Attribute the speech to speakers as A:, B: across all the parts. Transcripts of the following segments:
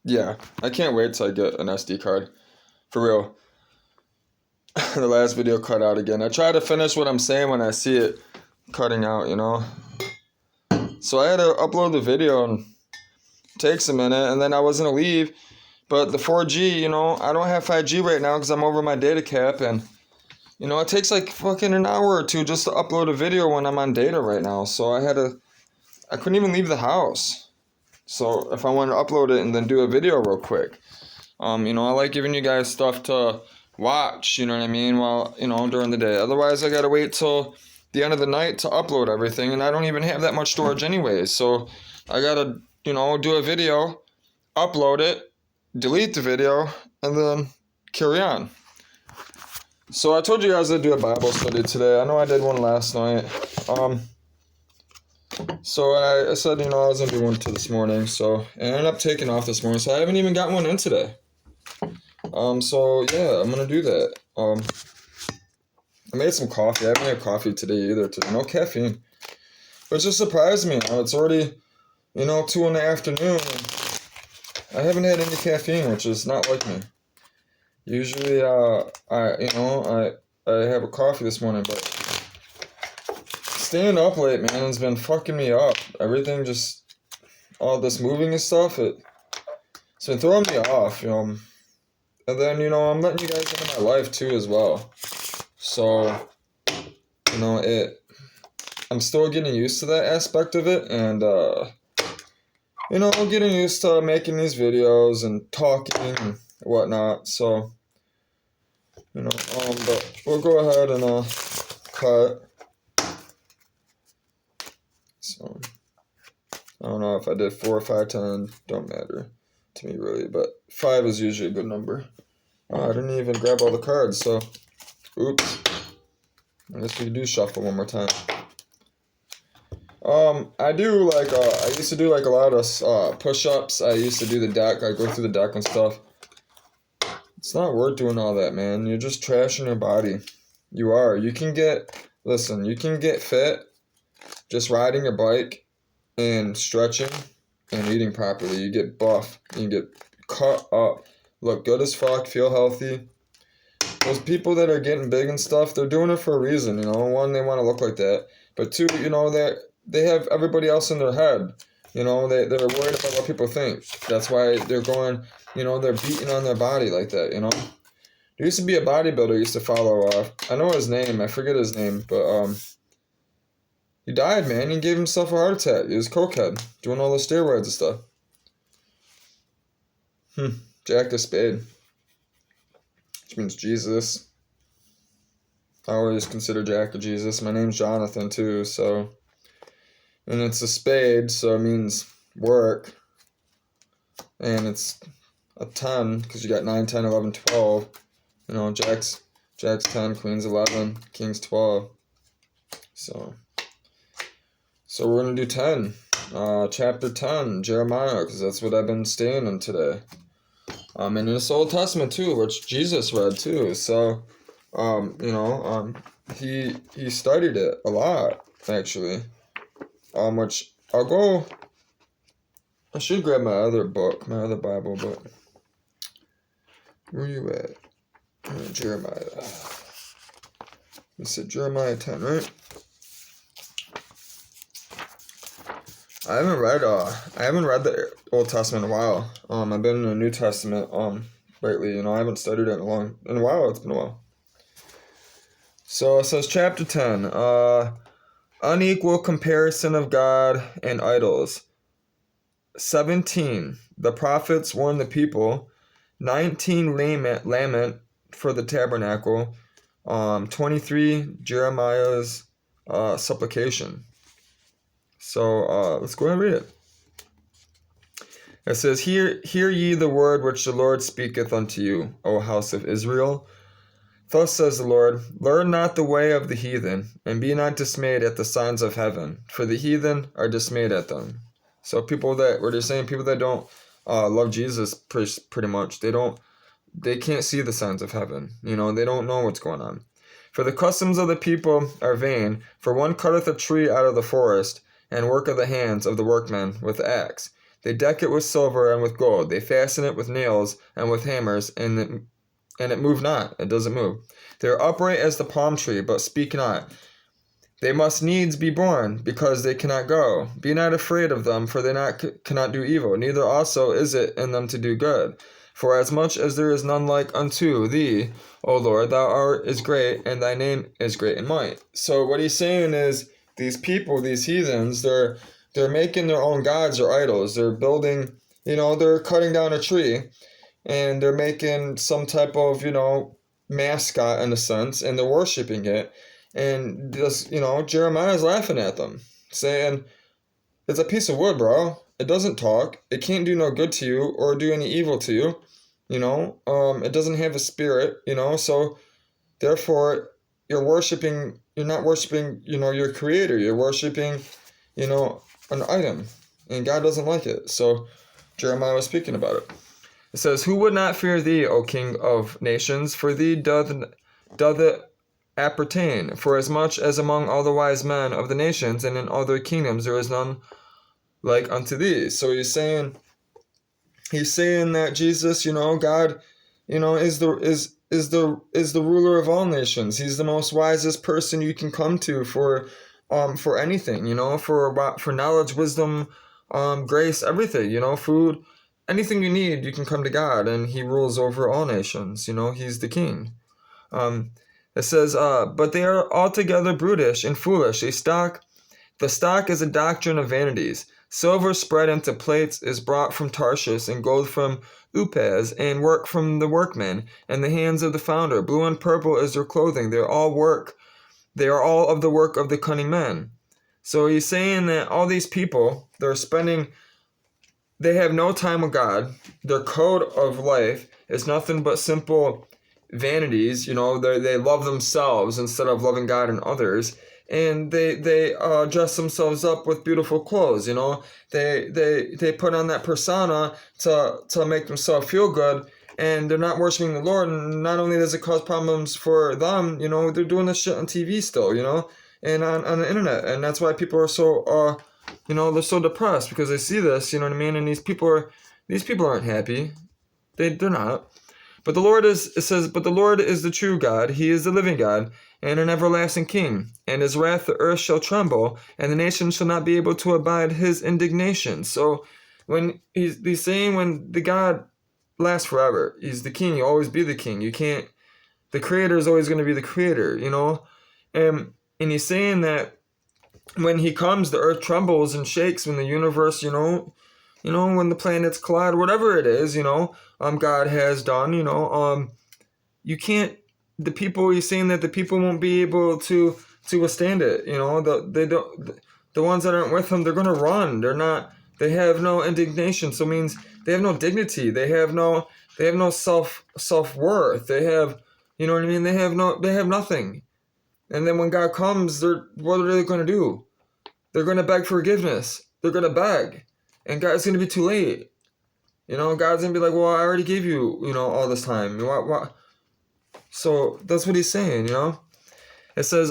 A: Yeah, I can't wait till I get an SD card. For real. The last video cut out again. I try to finish what I'm saying when I see it cutting out, you know? So I had to upload the video and it takes a minute, and then I was gonna leave, but the 4G, I don't have 5G right now because I'm over my data cap, and it takes like fucking an hour or two just to upload a video when I'm on data right now. So I couldn't even leave the house. So if I want to upload it and then do a video real quick, I like giving you guys stuff to watch, you know what I mean, while, during the day. Otherwise, I gotta wait till the end of the night to upload everything, and I don't even have that much storage anyways. So I gotta, do a video, upload it, delete the video, and then carry on. So I told you guys I'd do a Bible study today. I know I did one last night. So I said, I was gonna do one to this morning. So and I ended up taking off this morning. So I haven't even got one in today. So yeah, I'm gonna do that. I made some coffee. I haven't had coffee today either. No caffeine. But it just surprised me. It's already, 2 in the afternoon. I haven't had any caffeine, which is not like me. Usually, I have a coffee this morning, but staying up late, man, has been fucking me up. Everything just, all this moving and stuff, it's been throwing me off, And then, I'm letting you guys into my life too as well. So, I'm still getting used to that aspect of it, and, I'm getting used to making these videos and talking and whatnot, so, but we'll go ahead and, cut. So, I don't know if I did 4 or 5, 10, don't matter to me really, but 5 is usually a good number. Oh, I didn't even grab all the cards, so, oops. I guess we can do shuffle one more time. I used to do like a lot of push-ups. I used to do the deck. I go through the deck and stuff. It's not worth doing all that, man. You're just trashing your body. You are. You can get fit just riding your bike and stretching and eating properly. You get buff. You get cut up. Look good as fuck. Feel healthy. Those people that are getting big and stuff, they're doing it for a reason, One, they want to look like that. But two, they have everybody else in their head. They're worried about what people think. That's why they're going, they're beating on their body like that, There used to be a bodybuilder I used to follow. I know his name. I forget his name. But he died, man. He gave himself a heart attack. He was cokehead, doing all the steroids and stuff. Jack the Spade. Which means Jesus. I always consider Jack a Jesus. My name's Jonathan, too, so... And it's a spade, so it means work. And it's a 10, because you got 9, 10, 11, 12. Jack's 10, Queen's 11, King's 12. So we're going to do 10. Chapter 10, Jeremiah, because that's what I've been staying in today. And in this Old Testament, too, which Jesus read, too. So, he studied it a lot, actually. Which I should grab my other book, my other Bible, but where are you at? Jeremiah. You said Jeremiah 10, right? I haven't read the Old Testament in a while. I've been in the New Testament, lately, I haven't studied it in a while, it's been a while. So it says chapter 10, unequal comparison of God and idols. 17, the prophets warn the people. 19, lament for the tabernacle. 23, Jeremiah's supplication. So let's go ahead and read it. It says, Hear ye the word which the Lord speaketh unto you, O house of Israel. Thus says the Lord, Learn not the way of the heathen, and be not dismayed at the signs of heaven, for the heathen are dismayed at them. So people that don't love Jesus, pretty much, they can't see the signs of heaven. They don't know what's going on. For the customs of the people are vain, for one cutteth a tree out of the forest, and work of the hands of the workmen with the axe. They deck it with silver and with gold. They fasten it with nails and with hammers, and it move not. It doesn't move. They are upright as the palm tree, but speak not. They must needs be born, because they cannot go. Be not afraid of them, for they cannot do evil. Neither also is it in them to do good. For as much as there is none like unto thee, O Lord, thou art is great, and thy name is great in might. So what he's saying is, these people, these heathens, they're making their own gods or idols. They're building, they're cutting down a tree, and they're making some type of, mascot in a sense, and they're worshiping it. And this, Jeremiah's laughing at them, saying, it's a piece of wood, bro. It doesn't talk. It can't do no good to you or do any evil to you. It doesn't have a spirit, so therefore you're not worshiping, your creator. You're worshiping, an item, and God doesn't like it. So Jeremiah was speaking about it. It says, who would not fear thee, O King of nations? For thee doth it appertain. For as much as among all the wise men of the nations and in all their kingdoms there is none like unto thee. So he's saying that Jesus, God, is the ruler of all nations. He's the most wisest person you can come to for anything, for knowledge, wisdom, grace, everything, food, anything you need, you can come to God, and he rules over all nations. He's the king. It says, but they are altogether brutish and foolish. The stock is a doctrine of vanities. Silver spread into plates is brought from Tarshish, and gold from Upaz, and work from the workmen, and the hands of the founder. Blue and purple is their clothing. They are all of the work of the cunning men. So he's saying that all these people, they have no time with God. Their code of life is nothing but simple vanities. They love themselves instead of loving God and others. And they dress themselves up with beautiful clothes. They put on that persona to make themselves feel good, and they're not worshiping the Lord. And not only does it cause problems for them, they're doing this shit on TV still, and on the internet, and that's why people are so they're so depressed, because they see this, you know what I mean? And these people aren't happy. They're not. But the Lord is the true God. He is the living God and an everlasting King. And his wrath the earth shall tremble, and the nations shall not be able to abide his indignation. So when he's saying, when the God lasts forever, he's the King, he'll always be the King. The Creator is always going to be the Creator, And he's saying that when he comes, the earth trembles and shakes, when the universe, when the planets collide, whatever it is, God has done, you can't, he's saying that the people won't be able to withstand it, the ones that aren't with him, they're going to run. They have no indignation. So it means they have no dignity. They have no self-worth. They have, what I mean? They have nothing. And then when God comes, what are they going to do? They're going to beg forgiveness. They're going to beg. And God's going to be too late. God's going to be like, well, I already gave you, all this time. What? So that's what he's saying, It says,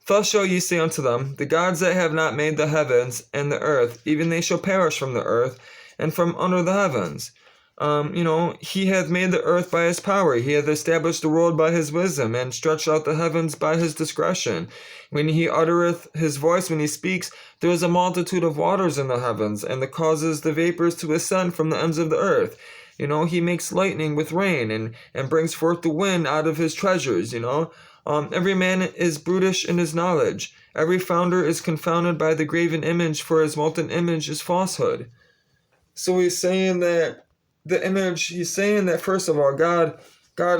A: thus shall ye say unto them, the gods that have not made the heavens and the earth, even they shall perish from the earth and from under the heavens. He hath made the earth by his power. He hath established the world by his wisdom, and stretched out the heavens by his discretion. When he uttereth his voice, when he speaks, there is a multitude of waters in the heavens, and that causes the vapors to ascend from the ends of the earth. He makes lightning with rain, and brings forth the wind out of his treasures, Every man is brutish in his knowledge. Every founder is confounded by the graven image, for his molten image is falsehood. So he's saying that first of all, God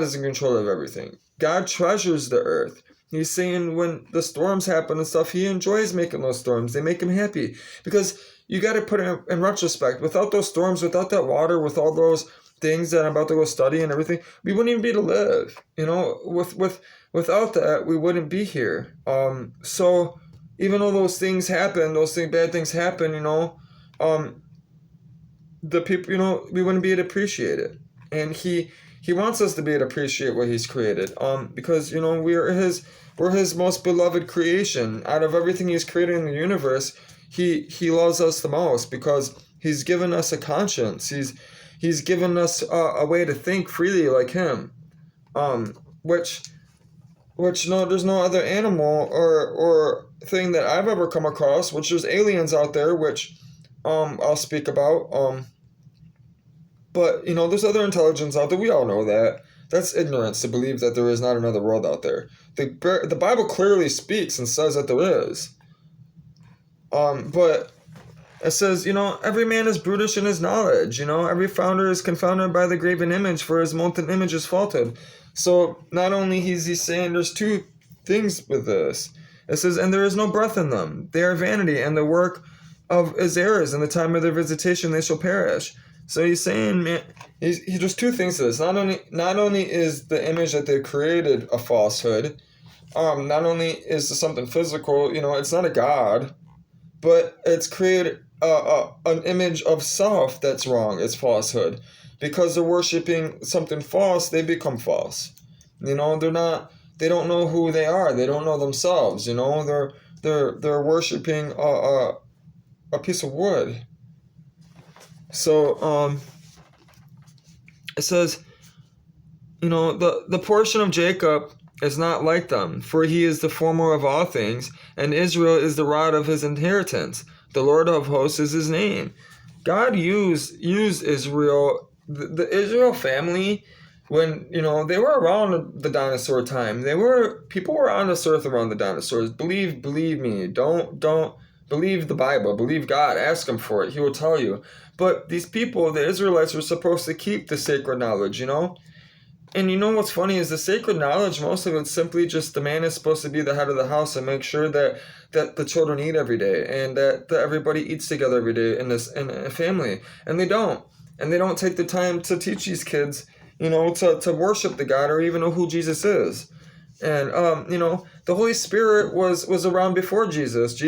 A: is in control of everything. God treasures the earth. He's saying when the storms happen and stuff, he enjoys making those storms. They make him happy. Because you got to put it in retrospect. Without those storms, without that water, with all those things that I'm about to go study and everything, we wouldn't even be able to live. Without that, we wouldn't be here. So even though those things happen, bad things happen, the people, we wouldn't be able to appreciate it. And he wants us to be able to appreciate what he's created. Because, we're his most beloved creation. Out of everything he's created in the universe, he loves us the most, because He's given us a conscience. He's given us a way to think freely like him. Which no, there's no other animal or thing that I've ever come across, which there's aliens out there, which I'll speak about. But, there's other intelligence out there. We all know that. That's ignorance to believe that there is not another world out there. The Bible clearly speaks and says that there is. But it says, every man is brutish in his knowledge. Every founder is confounded by the graven image, for his molten image is faulted. So not only is he saying there's two things with this. It says, and there is no breath in them. They are vanity, and the work of his errors. In the time of their visitation they shall perish. So he's saying, man, he there's two things to this. Not only is the image that they created a falsehood, not only is this something physical, it's not a god, but it's created an image of self that's wrong. It's falsehood. Because they're worshiping something false, they become false. They don't know who they are. They don't know themselves. They're worshiping a piece of wood. So it says, the portion of Jacob is not like them, for he is the former of all things, and Israel is the rod of his inheritance. The Lord of hosts is his name. God used Israel, the Israel family, when they were around the dinosaur time. People were on this earth around the dinosaurs. Believe me. Don't believe the Bible. Believe God. Ask him for it. He will tell you. But these people, the Israelites, were supposed to keep the sacred knowledge, And what's funny is the sacred knowledge, most of it's simply just the man is supposed to be the head of the house and make sure that the children eat every day and that everybody eats together every day in a family. And they don't. And they don't take the time to teach these kids, to worship the God or even know who Jesus is. And, the Holy Spirit was around before Jesus.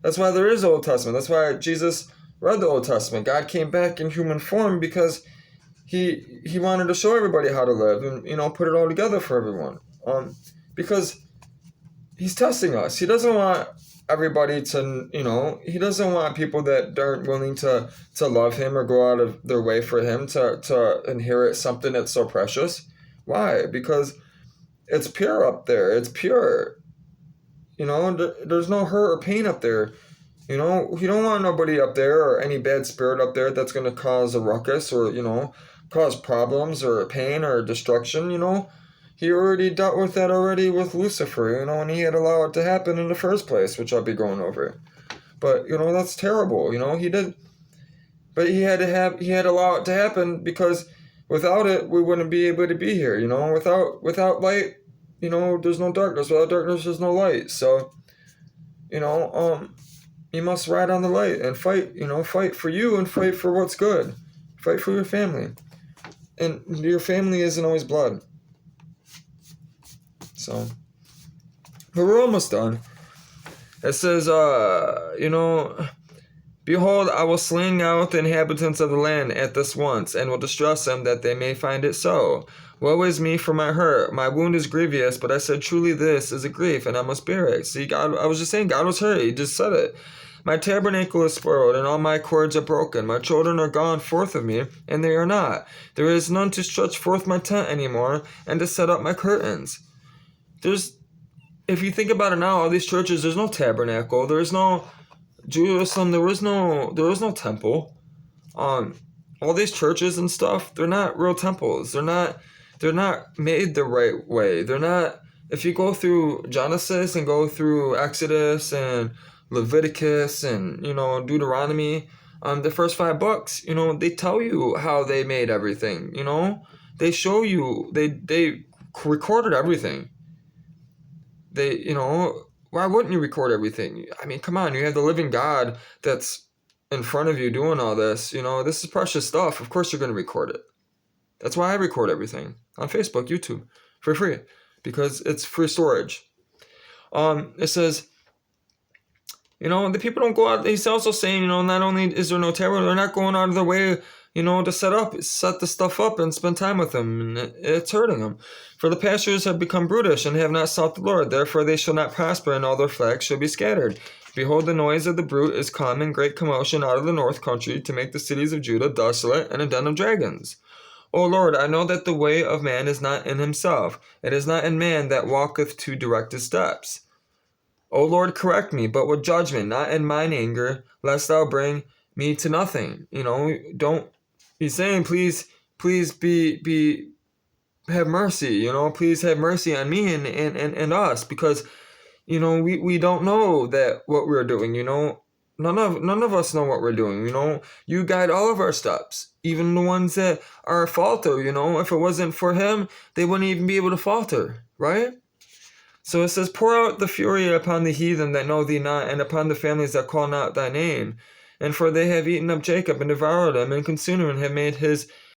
A: That's why there is Old Testament. That's why Jesus read the Old Testament. God came back in human form because he wanted to show everybody how to live and, put it all together for everyone. Because he's testing us. He doesn't want everybody to, he doesn't want people that aren't willing to love him or go out of their way for him to inherit something that's so precious. Why? Because it's pure up there. It's pure. There's no hurt or pain up there. You don't want nobody up there or any bad spirit up there that's going to cause a ruckus or, cause problems or pain or destruction, He already dealt with that already with Lucifer, and he had allowed it to happen in the first place, which I'll be going over. But, that's terrible, he did. But he had to allow it to happen because without it, we wouldn't be able to be here, Without light, there's no darkness. Without darkness, there's no light. So, you must ride on the light and fight, fight for you and fight for what's good. Fight for your family. And your family isn't always blood. So, but we're almost done. It says, behold, I will sling out the inhabitants of the land at this once, and will distress them that they may find it so. Woe is me for my hurt. My wound is grievous, but I said, truly this is a grief, and I must bear it. See, God, I was just saying, God was hurt. He just said it. My tabernacle is spoiled, and all my cords are broken. My children are gone forth of me, and they are not. There is none to stretch forth my tent anymore, and to set up my curtains. If you think about it now, all these churches, there's no tabernacle. There's no Jerusalem. There was no temple. All these churches and stuff, they're not real temples. They're not made the right way. They're not. If you go through Genesis and go through Exodus and Leviticus and, Deuteronomy, the first 5 books, they tell you how they made everything, They show you, they recorded everything. Why wouldn't you record everything? I mean, come on, you have the living God that's in front of you doing all this, this is precious stuff. Of course you're going to record it. That's why I record everything on Facebook, YouTube, for free, because it's free storage. It says, the people don't go out. He's also saying, not only is there no terror, they're not going out of their way, to set the stuff up and spend time with him. And it's hurting them. For the pastures have become brutish and have not sought the Lord. Therefore they shall not prosper, and all their flags shall be scattered. Behold, the noise of the brute is come in great commotion out of the north country, to make the cities of Judah desolate and a den of dragons. O Lord, I know that the way of man is not in himself. It is not in man that walketh to direct his steps. O Lord, correct me, but with judgment, not in mine anger, lest thou bring me to nothing. He's saying, please have mercy, please have mercy on me and us, because, we don't know that what we're doing, none of us know what we're doing, you guide all of our steps, even the ones that are falter, if it wasn't for him, they wouldn't even be able to falter, right? So it says, pour out the fury upon the heathen that know thee not, and upon the families that call not thy name. And for they have eaten up Jacob, and devoured him, and consumed him, and have made his